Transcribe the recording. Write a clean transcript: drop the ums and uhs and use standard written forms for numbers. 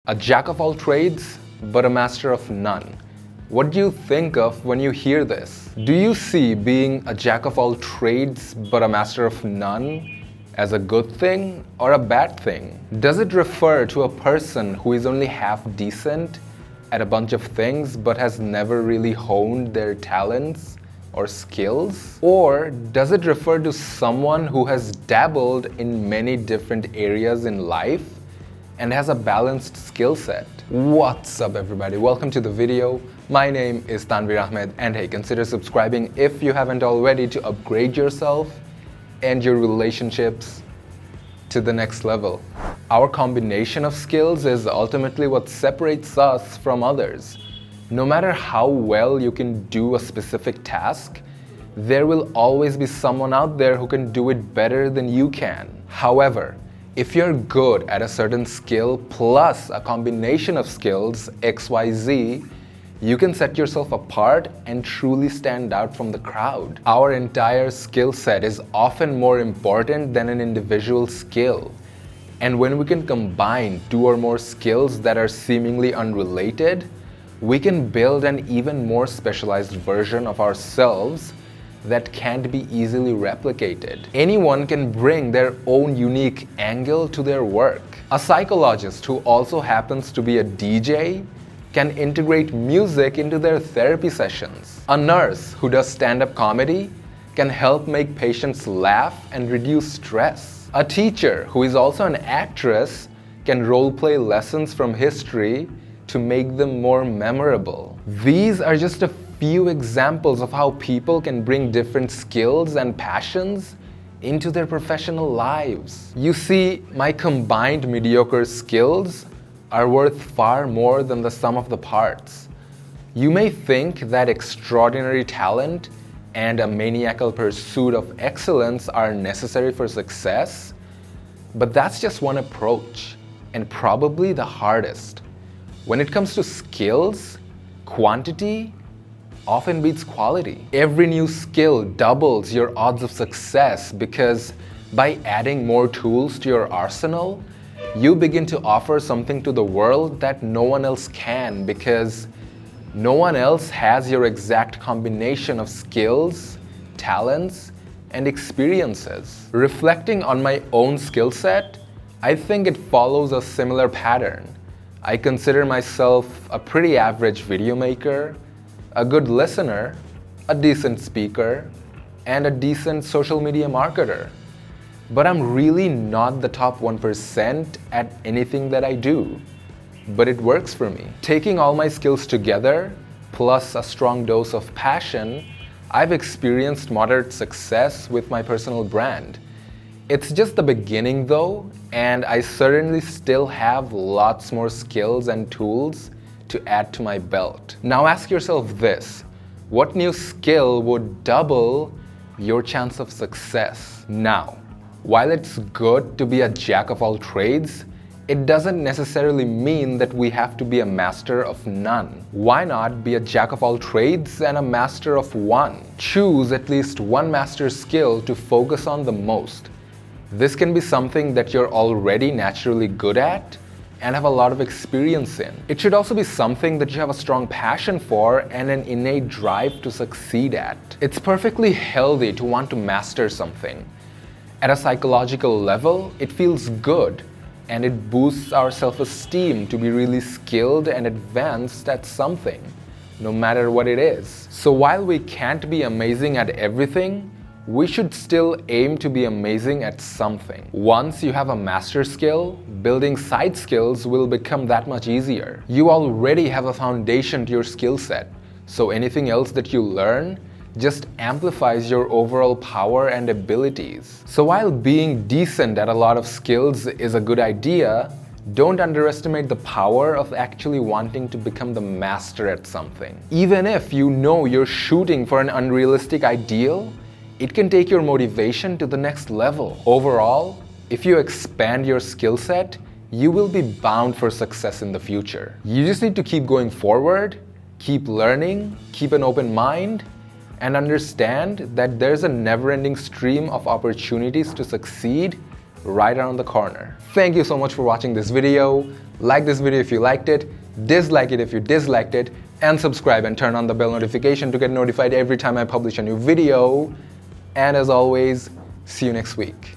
A jack of all trades, but a master of none. What do you think of when you hear this? Do you see being a jack of all trades, but a master of none as a good thing or a bad thing? Does it refer to a person who is only half decent at a bunch of things, but has never really honed their talents or skills? Or does it refer to someone who has dabbled in many different areas in life and has a balanced skill set? What's up, everybody? Welcome to the video. My name is Tanvir Ahmed, and hey, consider subscribing if you haven't already to upgrade yourself and your relationships to the next level. Our combination of skills is ultimately what separates us from others. No matter how well you can do a specific task, there will always be someone out there who can do it better than you can. However, if you're good at a certain skill plus a combination of skills XYZ, you can set yourself apart and truly stand out from the crowd. Our entire skill set is often more important than an individual skill. And when we can combine two or more skills that are seemingly unrelated, we can build an even more specialized version of ourselves that can't be easily replicated. Anyone can bring their own unique angle to their work. A psychologist who also happens to be a DJ can integrate music into their therapy sessions. A nurse who does stand-up comedy can help make patients laugh and reduce stress. A teacher who is also an actress can role-play lessons from history to make them more memorable. These are just a few examples of how people can bring different skills and passions into their professional lives. You see, my combined mediocre skills are worth far more than the sum of the parts. You may think that extraordinary talent and a maniacal pursuit of excellence are necessary for success, but that's just one approach, and probably the hardest. When it comes to skills, quantity often beats quality. Every new skill doubles your odds of success because by adding more tools to your arsenal, you begin to offer something to the world that no one else can, because no one else has your exact combination of skills, talents, and experiences. Reflecting on my own skill set, I think it follows a similar pattern. I consider myself a pretty average video maker, a good listener, a decent speaker, and a decent social media marketer. But I'm really not the top 1% at anything that I do. But it works for me. Taking all my skills together, plus a strong dose of passion, I've experienced moderate success with my personal brand. It's just the beginning though, and I certainly still have lots more skills and tools to add to my belt. Now ask yourself this: what new skill would double your chance of success? Now, while it's good to be a jack of all trades, it doesn't necessarily mean that we have to be a master of none. Why not be a jack of all trades and a master of one? Choose at least one master skill to focus on the most. This can be something that you're already naturally good at and have a lot of experience in. It should also be something that you have a strong passion for and an innate drive to succeed at. It's perfectly healthy to want to master something. At a psychological level, it feels good, and it boosts our self-esteem to be really skilled and advanced at something, no matter what it is. So while we can't be amazing at everything, we should still aim to be amazing at something. Once you have a master skill, building side skills will become that much easier. You already have a foundation to your skill set, so anything else that you learn just amplifies your overall power and abilities. So while being decent at a lot of skills is a good idea, don't underestimate the power of actually wanting to become the master at something. Even if you know you're shooting for an unrealistic ideal, it can take your motivation to the next level. Overall, if you expand your skill set, you will be bound for success in the future. You just need to keep going forward, keep learning, keep an open mind, and understand that there's a never-ending stream of opportunities to succeed right around the corner. Thank you so much for watching this video. Like this video if you liked it, dislike it if you disliked it, and subscribe and turn on the bell notification to get notified every time I publish a new video. And as always, see you next week.